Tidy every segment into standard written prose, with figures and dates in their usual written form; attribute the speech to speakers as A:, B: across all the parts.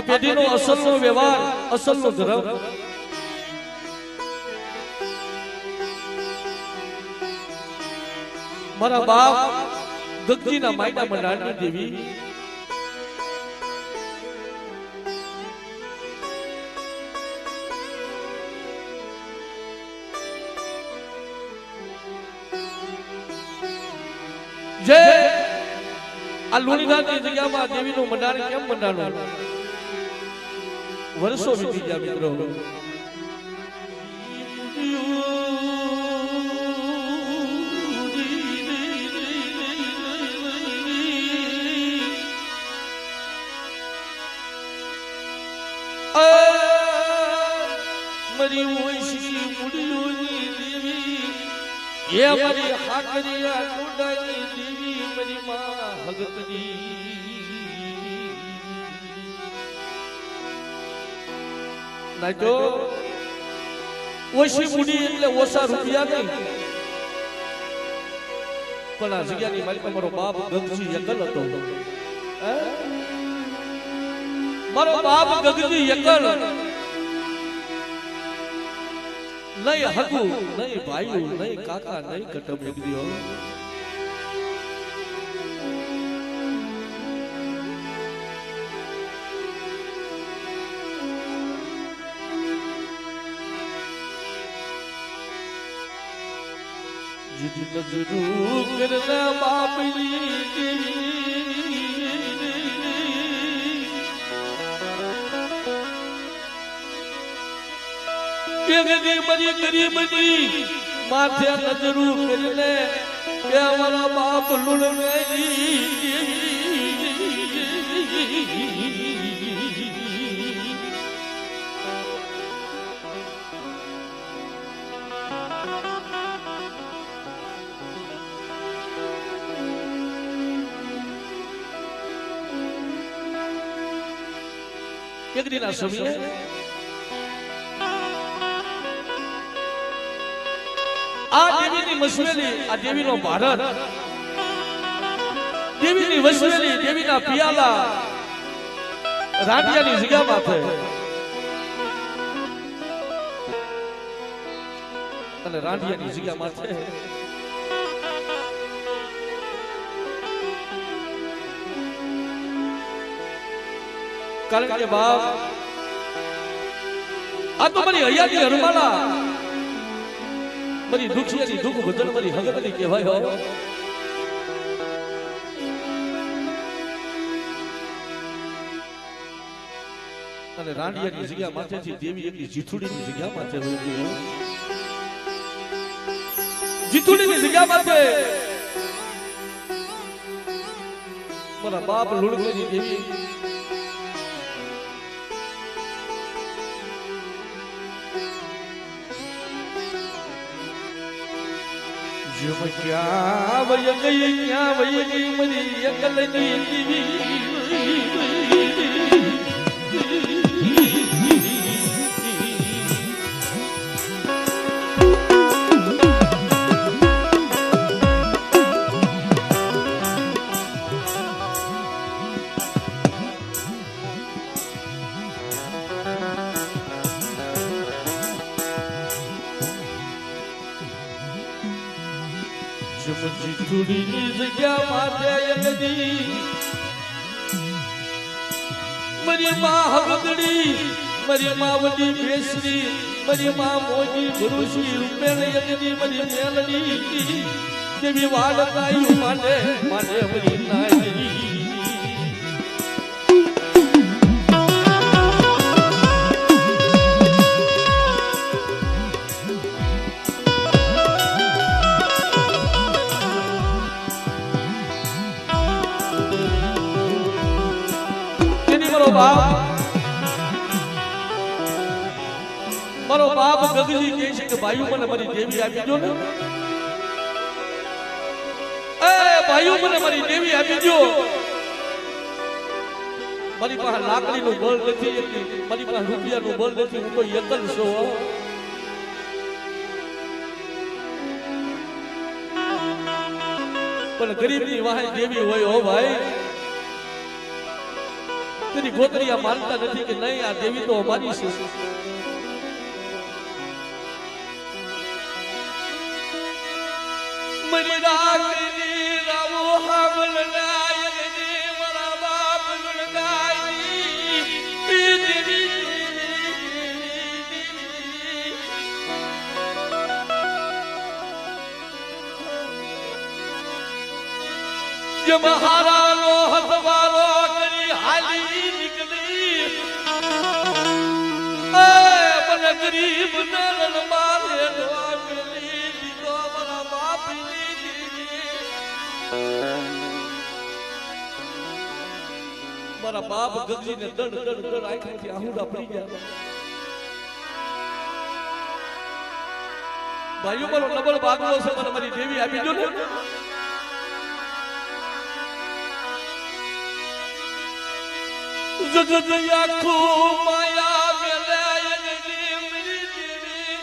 A: પેઢીનો અસલનો વ્યવહાર, અસલનો ધર્મ મારા બાપ ગગજીના માયના મંડાણની દેવી જે આ લુણીનાથની જગ્યામાં દેવીનું મંડાણ કેમ મંડાણું? વર્ષો વીતી ગયા મિત્રો. મરી ઓછી મુડીઓની દેવી એ મારી હાકરિયા ટોડાની દેવી મારી માં ભગતની ના તો ઓછી મુડી એટલે ઓછા રૂપિયા નહીં, પણ આ જગ્યાની મારી પાસે મારો બાપ ગગજી એકલ હતો. મારો બાપ ગગજી એકલ, નહીં હગુ, નહીં ભાઈ, નહીં કાકા, નહીં કટમ એકદીઓ. जिद नजरू करना बापनी ગરી મરી ગરીબની માથે નજરું કરીને કે અમારા બાપ લુણ મેલી એક દિના સમયે આ દેવીની વસવેલી, આ દેવીનો ભારત, દેવીની વસવેલી, દેવીના પિયાલા રાંધિયાની જગ્યામાં છે. અને રાંધિયાની જગ્યામાં છે કારણ કે બાપ આ તો મારી હૈયાની હરમાલા, મારી દુખિયાની દુઃખ ભજન મારી હગતની કહેવાય હો. અને રાંડિયાની જગ્યા માથેથી દેવી એકની જીથુડીની જગ્યા માથે હોય, જીથુડીની જગ્યા માથે મારા બાપ લુણગીની દેવી ક્યાં વય ગઈ, ક્યાં વય ગઈ મરી એકલની દેવી. જીથુડીની જગ્યા માથે એકદી મારી માં હગદડી, મારી માં વડી બેસરી, મારી માં મોજી ભરૂસી રૂપેણ એકદી મારી મેલડી દેવી વાડ કાયું માને માને મારી નાયરી. મારો બાપ ગગજી કહે છે કે ભાઈઓ મને મારી દેવી આપી દો ને, એ ભાઈઓ મને મારી દેવી આપી દો. મારી પાસે લાકડીનું બળ નથી, મારી પાસે રૂપિયાનું બળ નથી, હું તો એકલ છું. પણ ગરીબની વાહે દેવી હોય હો ભાઈ. તેની ગોતરીયા માનતા નથી કે નહીં આ દેવી તો અમારી છે. મરી રાખની રાવો હાવલ નાયની મારા બાપ લડાઈ જે મહારાનો હતવારો કરી હાલી નીકળી એ મને ગરીબ નરન મારે દવા મેલી દીધો મારા બાપની મારા બાપ ગગજીને દડ આંખમાંથી આહુડા પડી ગયા. ભાઈઓ મારો ડબલ ભાગલો છે મને મારી દેવી આપી દો ને. આખો માયા મેલાયની મેરી દેવી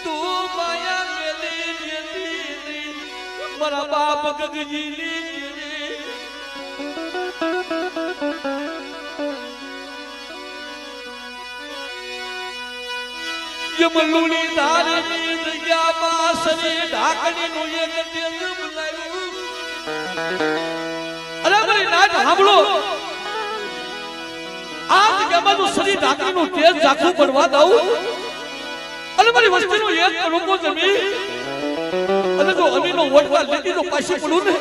A: તું માયા મેલી દેવી મારા બાપ ગગજીની મલુની ધારની જગ્યામાં સરી ઢાકણીનું એક તેજ બનાવ્યું. અરે મારી નાચ સાંભળો, આ જગ્યામાં જો સરી ઢાકણીનું તેજ ઝાંખું પડવા દઉં અને મારી વસ્તીનો એક રૂપો જમી અને જો અમીનો વોટવા લેતી તો પાછી પડું ને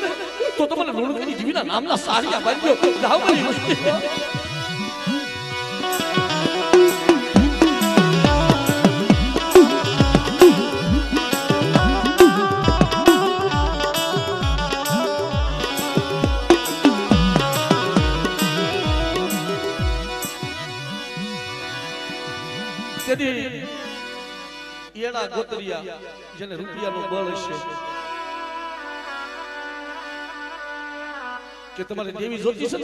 A: તો તમને લુણકની જીવીના નામના સારિયા બાંધ્યો જાવ મારી વસ્તી. એના ગોતરિયા જેને રૂપિયાનું બળ હશે કે તમારી દેવી જોતી છે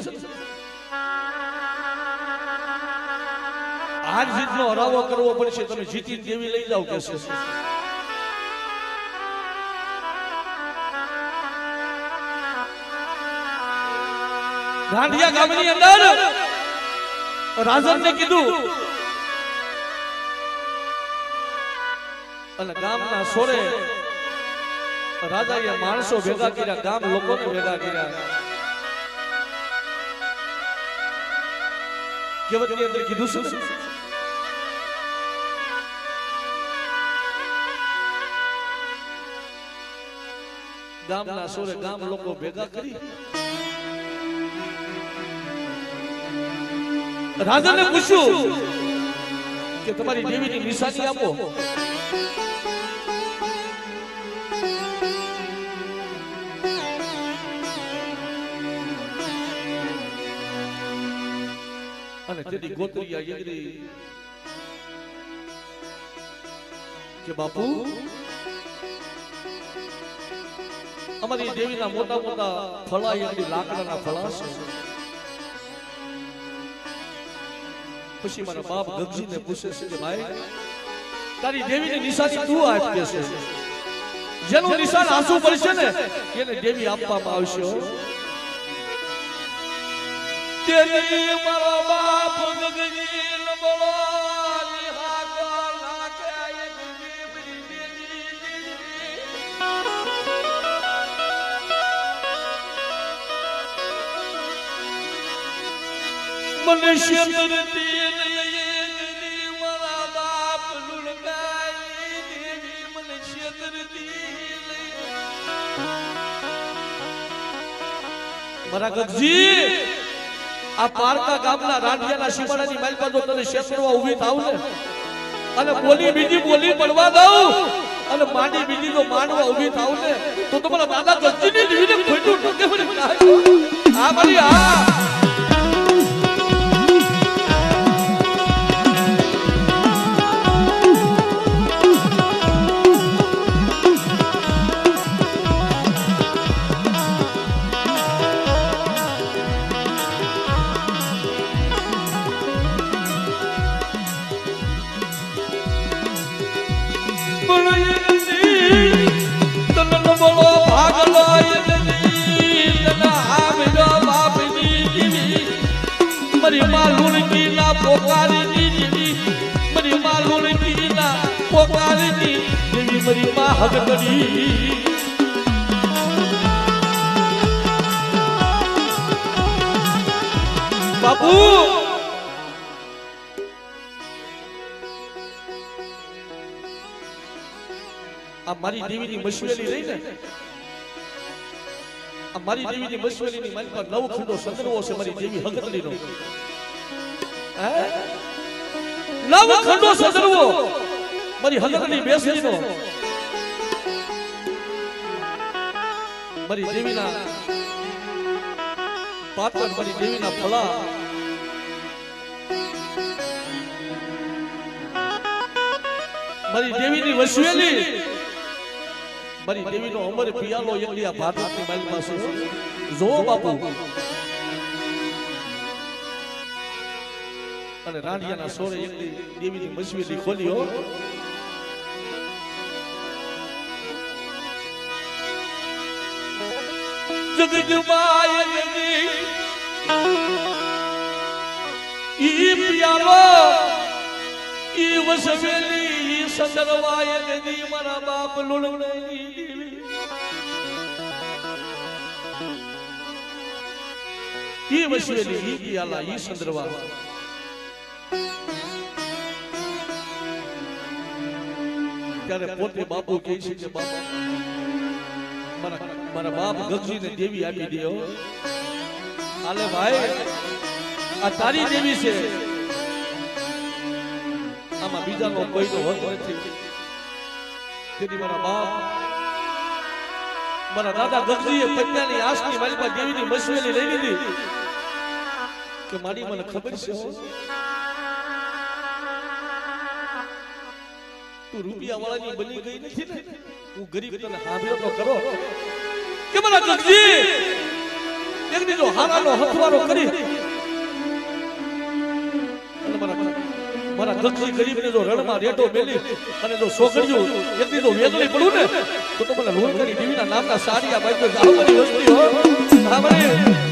A: હાર જીતનો હરાવો કરવો પડશે, તમે જીતી દેવી લઈ જાવ કે છે. ગાંધિયા ગામની અંદર રાજનને કીધું અને ગામના સોરે રાજાએ માણસો ભેગા કર્યા, ગામ લોકોને ભેગા કર્યા. કહેવતની અંદર કીધું છે ગામના સોરે ગામ લોકો ભેગા કરી રાજાને પૂછ્યું કે તમારી દેવીની નિશાની આપો. અને તેની ગોત્રીયા યગરી કે બાપુ અમારી દેવીના મોટા મોટા ફળા યગરી લાકડાના ફળા છે. પછી મારા બાપ ગગજીને પૂછે છે કે ભાઈ તારી દેવીની નિશાની તું આપ કે છે, જેનું નિશાન આંસુ પડશે ને એને દેવી આપવામાં આવશે. તેની મારો બાપ ગગજી બોલો મનુષ્ય કરતી મારા બાપ લુણગાઈ દેવી મનુષ્ય કરતી મારા ગગજી આ પારકા ગામના રાંઢિયાના શિવાડાની માલ પર જો તને શેતરવા ઊભી થાવ ને અને બોલી બીજી બોલી પડવા દઉં અને માંડી બીજી જો માંડવા ઊભી થાવ ને તો તમારા દાદા ગગજીની જીવીને ખોટું ટકે મને આ મારી આ મારી માં લુણકી ના પોકારની દેવી મારી માં લુણકી ના પોકારની દેવી મારી માં હગતડી બાપુ આ મારી દેવીની મશવેલી રહી ને આ મારી દેવીની મશવેલીની મારી પર નવ ખંડો સંદર્ભો છે મારી દેવી હગતડીનો હે નવ ખંડો સંદર્ભો મારી હગતડી બેસડીનો મારી દેવીના પાત્ર મારી દેવીના ફળા મારી દેવીની વસવેલી મારી દેવીનો અમર પિયાલો એકલી આ ભારતની મારી પાસે જો બાપુ અને રાણિયાના સોરે એકલી દેવીની વસવેલી ખોલ્યો જગજમાયની ઈ પિયાલો ઈ વસવેલી ઈ સંદરવાયની મારા બાપ લુણની ઈ વસવેલી ઈ પિયાલા ઈ સંદરવા ત્યારે પોતે બાપુ કહે છે કે બાપા મારા બાપ ગગજીને દેવી આપી દે આલે ભાઈ આ તારી દેવી છે આમાં બીજાનો કોઈનો હક નથી તેથી મારા બાપ મારા દાદા ગગજીએ પત્યાની આસની મારી પાસે દેવીની મશવેલી લઈ લીધી કે મારી મને ખબર છે તું રૂપિયા વાળાની બની ગઈ નથી ને હું ગરીબ તને હાંભળ્યો તો કરો કે મારા ગગજી એક દીધો હારાનો હથવારો કરી અને મારા ગગજી ગરીબને જો રણમાં રેટો મેલી અને જો છોકરીઓ એક દીધો વેગળી પડું ને તો મને લોન કરી દેવીના નામના સાડિયા બાઈકો જાવવાની વસ્તી હો સાંભળે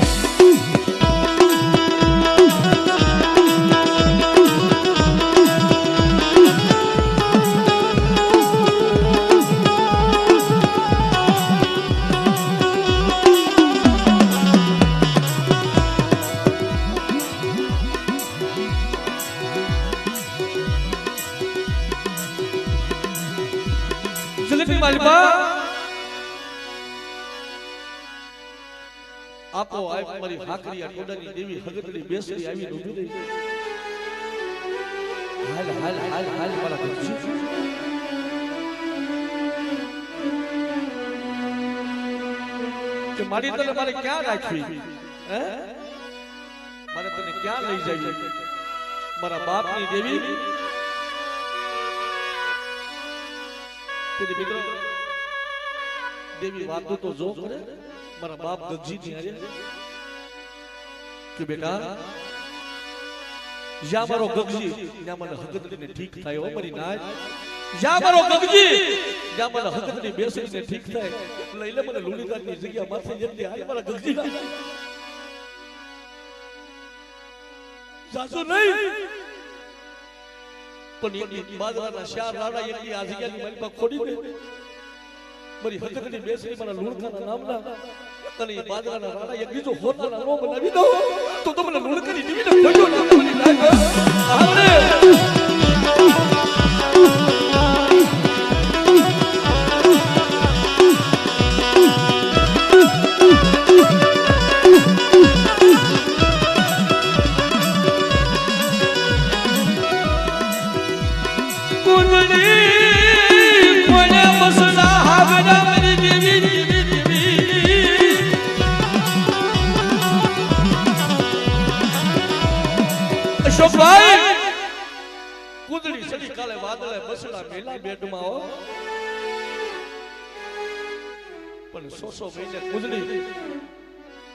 A: આપો આપ મારી હાકરીયા ટોડાની દેવી હગતડી બેસડી આવી ઊભી રહી હાલ હાલ હાલ હાલ મારા ગગજી કે મારી તને મારે ક્યાં રાખવી હે મારે તને ક્યાં લઈ જવી મારા બાપની દેવી તેરી મિત્રો દેવી વાતો તો જો કરે મારા બાપ ગગજી ની આરે કે બેટા યા મારો ગગજી યા મને હગતડીને ઠીક થાય ઓ મારી નાય યા મારો ગગજી યા મને હગતડી બેસીને ઠીક થાય લઈ લે મને લુણીદારની જગ્યા માથે જલ્દી હાલ મારા ગગજી સાસુ નહીં પણ એક બાદરાના ચાર રાડા એકલી આ જગ્યાની મારી પાસે ખોડી દે મારી હકતની બેસી મારા લુણકાના નામના તને બાદરાના રાડા એક બીજો હોતાના નો બનાવી દો તો મને લુણકાની દીવીને ખોડ્યો ના મને લાગ આવડે કુંદડી સડી કાલે વાદળે બસડા મેલા બેડમાં હો પણ 100 મહિને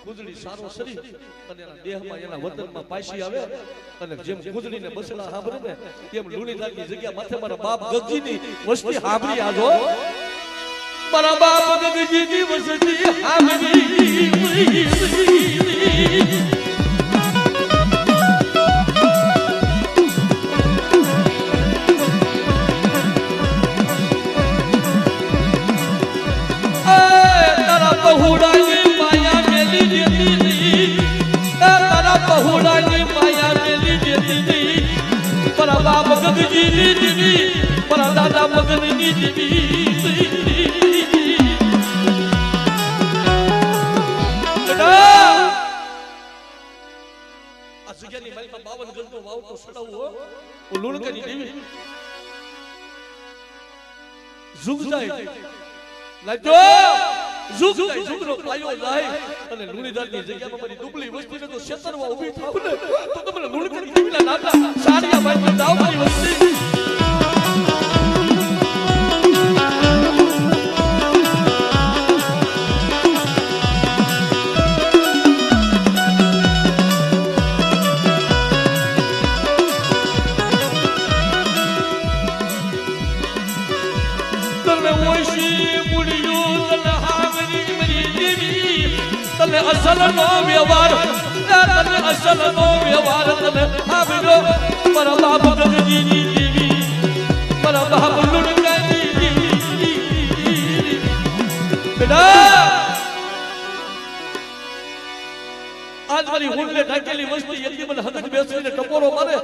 A: કુંદડી સારો સરી અને એના દેહમાં એના વતનમાં પાછી આવે અને જેમ કુંદડીને બસડા હાંભળે ને તેમ લુણીદારની જગ્યા માથે મારા બાપ ગગજીની વસ્તી હાંભળી આજો મારા બાપ ગગજીની વસ્તી હાંભળી મારા બાપ ગગજીની દેવી મારા દાદા મગનની દેવી આ જગ્યાની માલિકા 52 ગજનો વાવતો સડાવો ઓ લુણકાની દેવી ઝુક જાય લાજો ઝુક જાય ઝુકનો પાયો જાય અને લુણીદારની જગ્યામાં મારી દુબળી વસ્તીને તો ક્ષેત્રમાં ઊભી થાવ ને તો તમને લુણકાની દેવીના નાના સાડિયા ભાઈ દાવ મારી વસ્તી અસલ નો વ્યવહાર તને અસલ નો વ્યવહાર તને આવ્યો મારા બાપ ગગજીની દેવી મારા બાપ લુણકાની દેવી બેટા આજ મારી હુંડને ઢાકેલી વસ્તી એટલી મને હદજ બેસીને ટપોરો મારે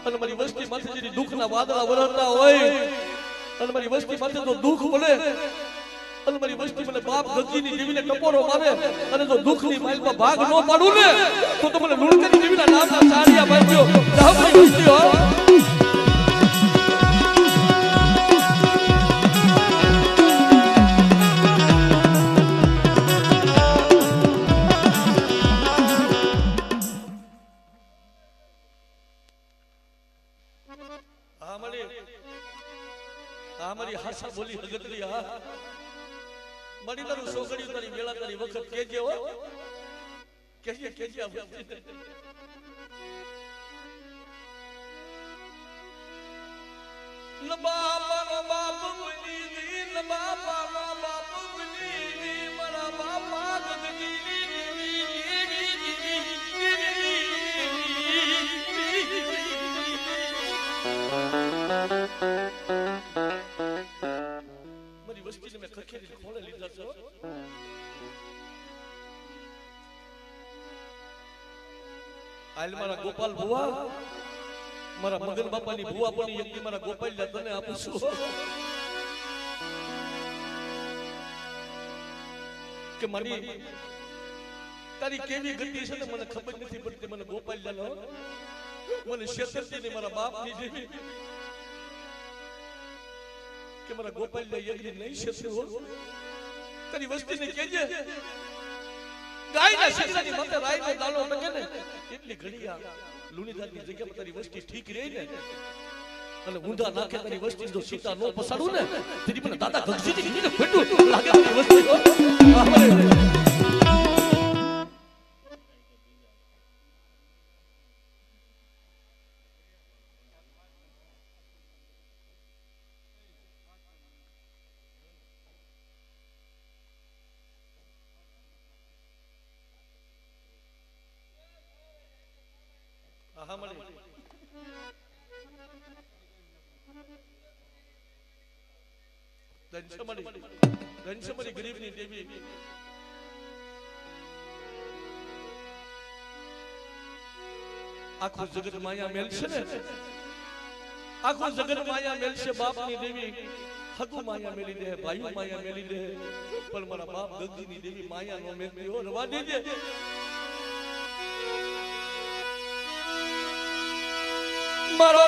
A: અને મારી વસ્તી માથે જે દુઃખના વાદળા વરસતા હોય અને મારી વસ્તી માથે તો દુઃખ પડે અને મારી વસ્તી મને બાપ ગગજીની દેવીને ટપોરો મારે અને જો દુઃખની માઇલમાં ભાગ ન પાડું ને તો મને લુણકાની દેવીના નામના સાડિયા બાંધ્યો મારી વસ્તી હો મારી હાસા બોલી હગતરી હા મારી તારું છોકરી તારી વેળા તારી વખત કેજે હો કેજે બાપાનો બાપ બની ગઈ બાપાનો બાપ બની ગઈ મારા બાપા મારી વસ્તીને મેં ખખેરી ખોલે લીધા છો આલ મારા ગોપાલ ભુવા મારા મગન બાપાની ભુવા પણ એકદી મારા ગોપાલ તને આપું છું કે મારી તારી કેવી ગતિ છે ને મને ખબર નથી પડતી મને ગોપાલ જાનો મને શેતરતી ને મારા બાપ ની જેવી કે મારા ગોપાલ યજ્ઞ નહીં શેતર હો તારી વસ્તીને કહેજે ગાયના શેતરની માથે રાયનો દાણો ટકે ને એટલી ઘડિયા લુણીદારની જગ્યામાં તારી વસ્તી ઠીક રહે ને અને ઊંધા નાખે તારી વસ્તી જો સીતા નો પસાડું ને તેની મને દાદા ગગજીની કીને ફેટું લાગે તારી વસ્તી ધનસમરી ગરીબની દેવી આખું જગત માયા મેલ છે ને આખું જગત માયા મેલ છે બાપની દેવી હગુ માયા મેલી દે ભાઈ માયા મેલી દે પણ મારા બાપ ગગજીની દેવી માયા નો મેલી હો રવા દેજે મારો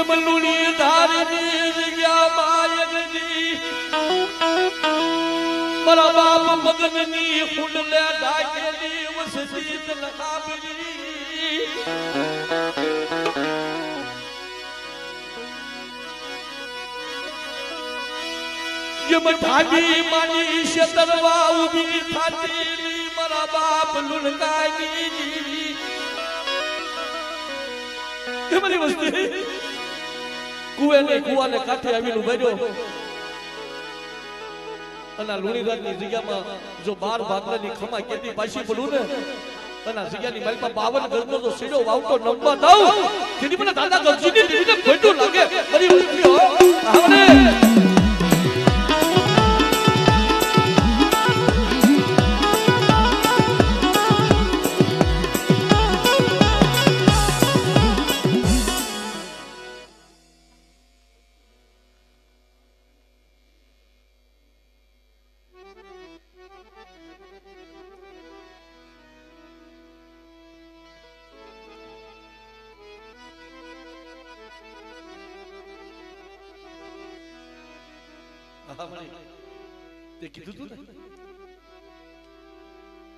A: મલુની ધારની જગ્યા માયગજી મારા બાપ મગનની હુંડલે ઢાકેલી વસતી લખાબરી જેમ ઢાબી માની શેતરવા ઉભી થાતી મારા બાપ લુણકાની જીવી એ મારી વસ્તી કુવાને કાંઠે આવીને ભર્યો અને લુણીરાજની જગ્યામાં જો 12 ભાગલાની ખમા કેતી પાછી પડું ને અને જગ્યાની મારી પાસે 52 ગજનો જો સીડો વાવતો નંબર દઉં તેની મને દાદા ગરજીની દેવીને ખોટું લાગે મારી વસ્તી હો આવને તે કીધું તું ને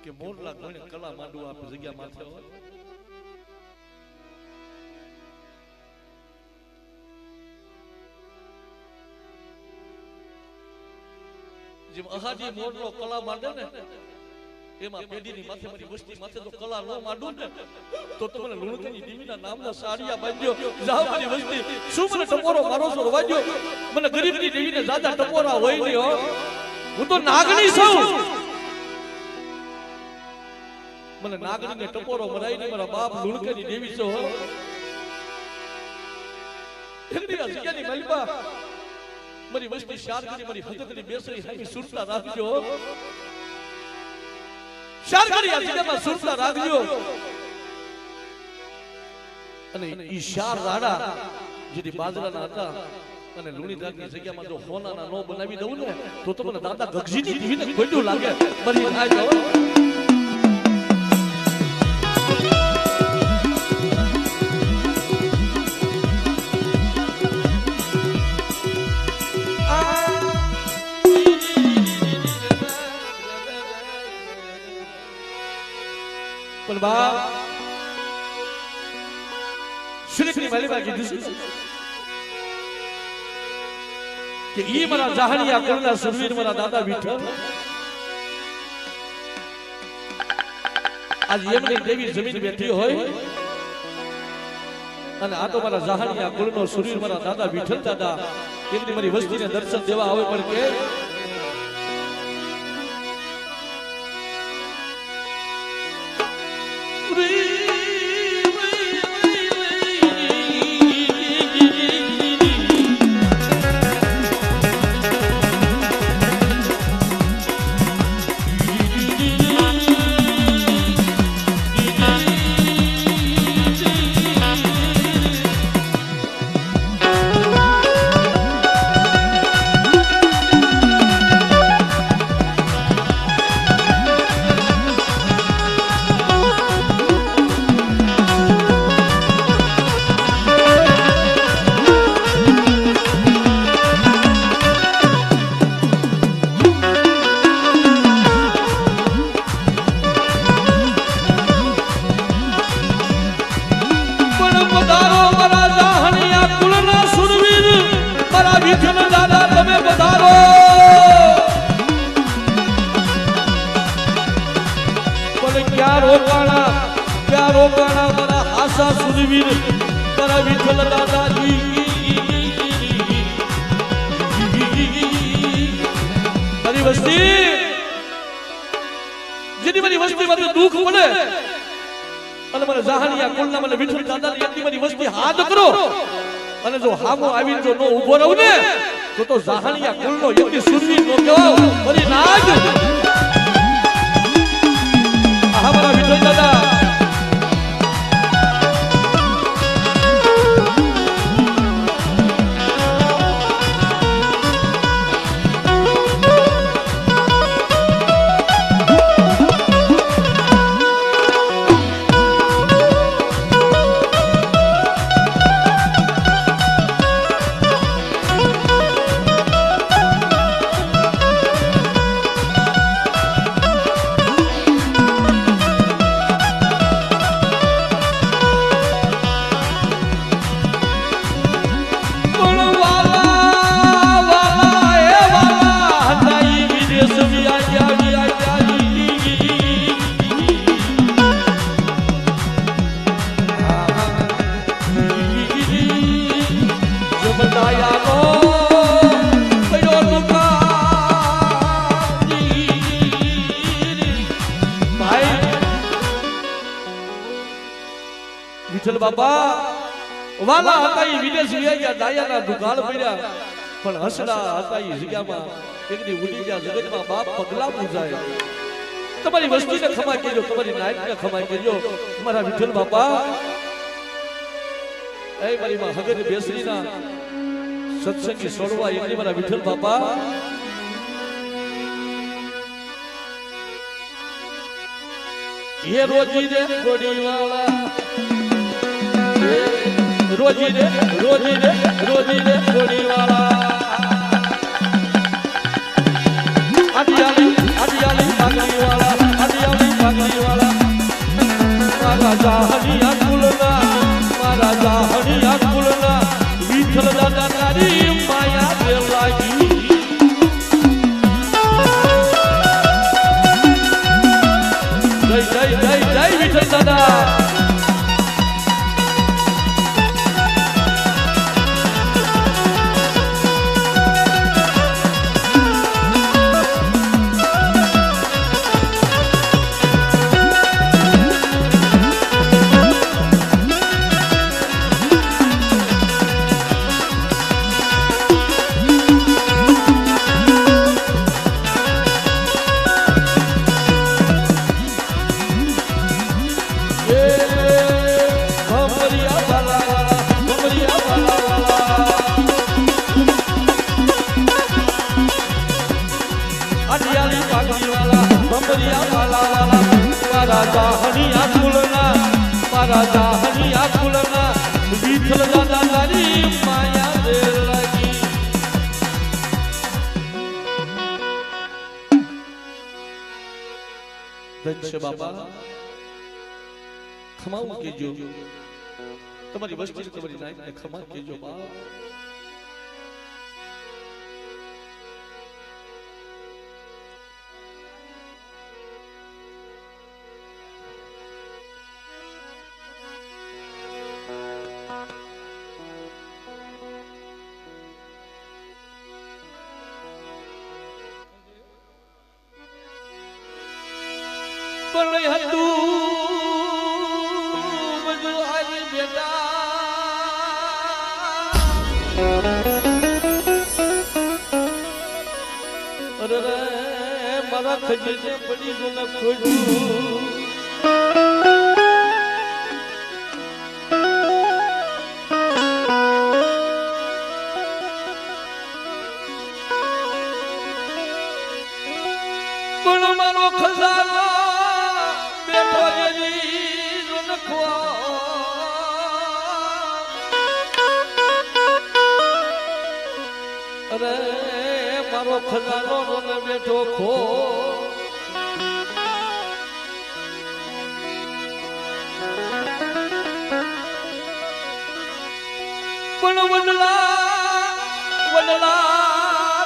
A: કે મોરલા કોઈને કલા માંડવા આપણી જગ્યા માથે હોય જેમ અહાજી મોરલો કલા માંડે ને એમાં પેઢીની માથે મારી વસ્તી માથે તો કલા ન માંડું ને તો મને લુણકની દેવીના નામના સાડિયા બાંધ્યો જાવ મારી વસ્તી શું મને ટપોરો મારો છો વાજ્યો મને ગરીબની દેવીને જાજા ટપોરા હોય નહીં હો હું તો નાગણી છું મને નાગણીને ટપોરો મરાઈ ને મારા બાપ લુણકની દેવી છો હો એકદી જગ્યાની મલબા મારી વસ્તી શારગરી મારી હદકની બેસરી હામી સુરતા રાખજો શારગરી આ જગ્યામાં સુરતા રાખજો અને ઈ શાર રાડા જેથી બાજરાના હતા અને લુણી દાગની જગ્યામાં જો હોનાના નો બનાવી દઉં ને તો મને દાદા ગગજીની દીવીને ખોટું લાગે મરી થાય જાવ પણ બા શ્રીકની માલિકા કીધું કે ઈ મારા જાહણિયા કુળના સુરવીર મારા દાદા વિઠ્ઠલ આજ એમની દેવી જમીન બેઠી હોય અને આ તો મારા જાહણિયા કુળનો સુરવીર મારા દાદા વિઠ્ઠલ દાદા એમની મારી વસ્તીને દર્શન દેવા આવે પણ કે સુરવીર મારા વિઠ્ઠલ દાદાજી મારી વસ્તી જેની મારી વસ્તી મારું દુઃખ પડે અને મને જાહણિયા કુળના મને વિઠ્ઠલ દાદાની એટલી મારી વસ્તી હાથ કરો અને જો હામો આવીને જો નો ઊભો રહું ને તો જાહણિયા કુળનો એટલી સુરવીર નો કહેવાવ મારી નાજ આ મારા વિઠ્ઠલ દાદા વિઠ્ઠલ બાપા વાલા હતા એ વિદેશ ગયા દાયાના દુકાળ પડ્યા પણ હસડા હતા એ જગ્યામાં એકદી ઉડી ગયા જગતમાં બાપ પગલા પૂજાય તમારી વસ્તીને ખમા કેજો તમારી નાયકને ખમા કેજો મારા વિઠ્ઠલ બાપા એ મારી માં હગર બેસરીના સત્સંગી છોડવા એકની મારા વિઠ્ઠલ બાપા ये रोजी रे गोड़ी वाला रोजी रे गोड़ी वाला अडियाली पागड़ी वाला मारा जाहनिया कुलना विठल दादा नारी माया दे लागी जय विठल दादा जाहनिया कुलना विठल दादा नारी माया दे लागी दक्ष बाबा खमाऊ केजो તમારી વસ્તી તમારી નાયકને ખમા કેજો બાપ પણ હતું બધું આજે બેટા અરે રે મારા ખજીને પડી ગયું ને ખોજ્યું પણ મારો ખજાનો અરે મારો ખજાનો રોને બેઠો ખો પણ વડલા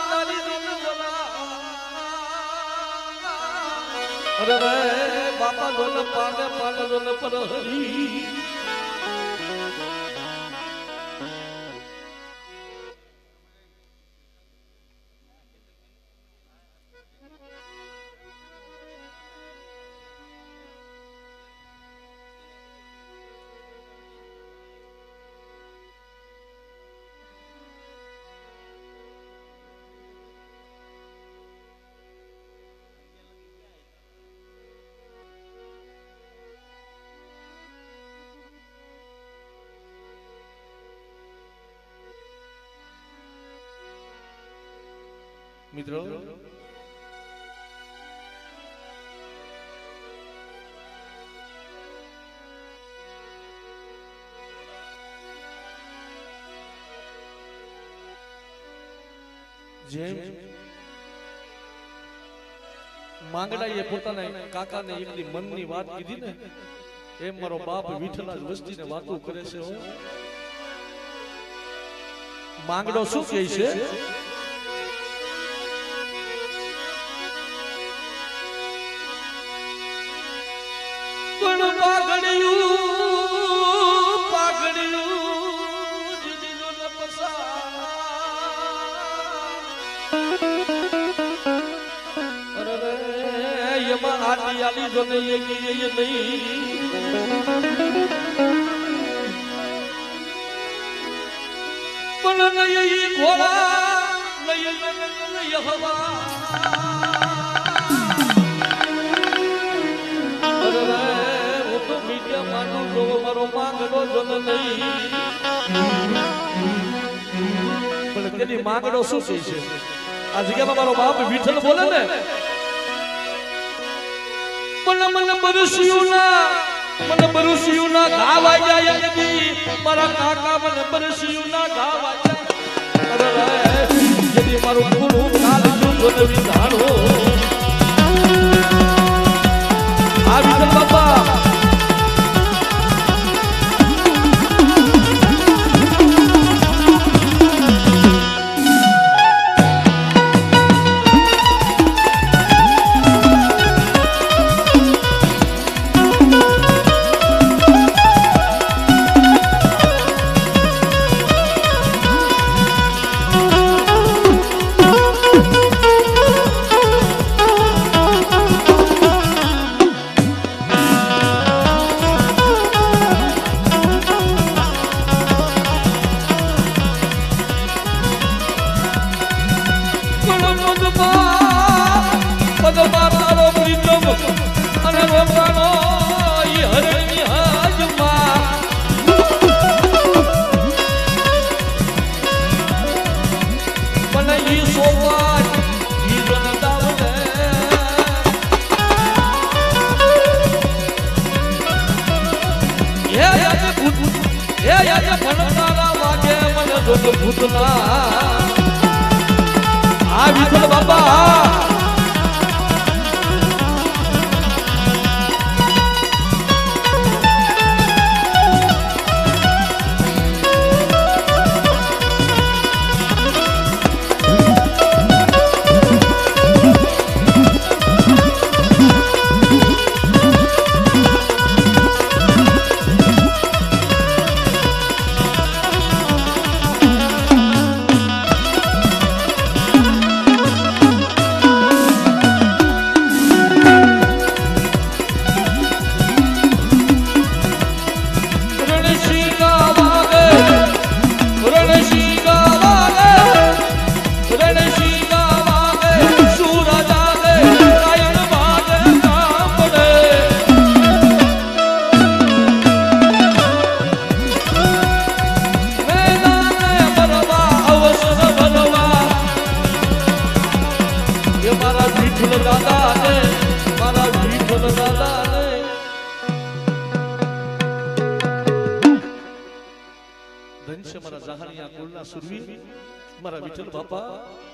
A: તારી અરે બાપા જોને પાને જોને પર હરી મિત્રો જેમ માંગડાએ પોતાના કાકાને એકલી મનની વાત કીધી ને એમ મારો બાપ વિઠ્ઠલા જ વસ્તીને વાતો કરે છે માંગડો શું કહે છે આલી જોને એ નહીં ઘોડા લઈ હવા હું તો મીડિયા માનું જોવો મારો માંગડો જન નહીં પણ તેની માંગડો શું છે આ જગ્યામાં મારો બાપ વિઠ્ઠલ બોલે ને મને બરસિયું ના ઘા વાગ્યા યદી મારા કાકા મને બરસિયું ના ઘા વાગ્યા યદી મારું પૂરું કાલ જો વિધાનો આ વિઠ્ઠલ બાપા આ વિઠ્ઠલ બાપા મારા વિઠ્ઠલ બાપા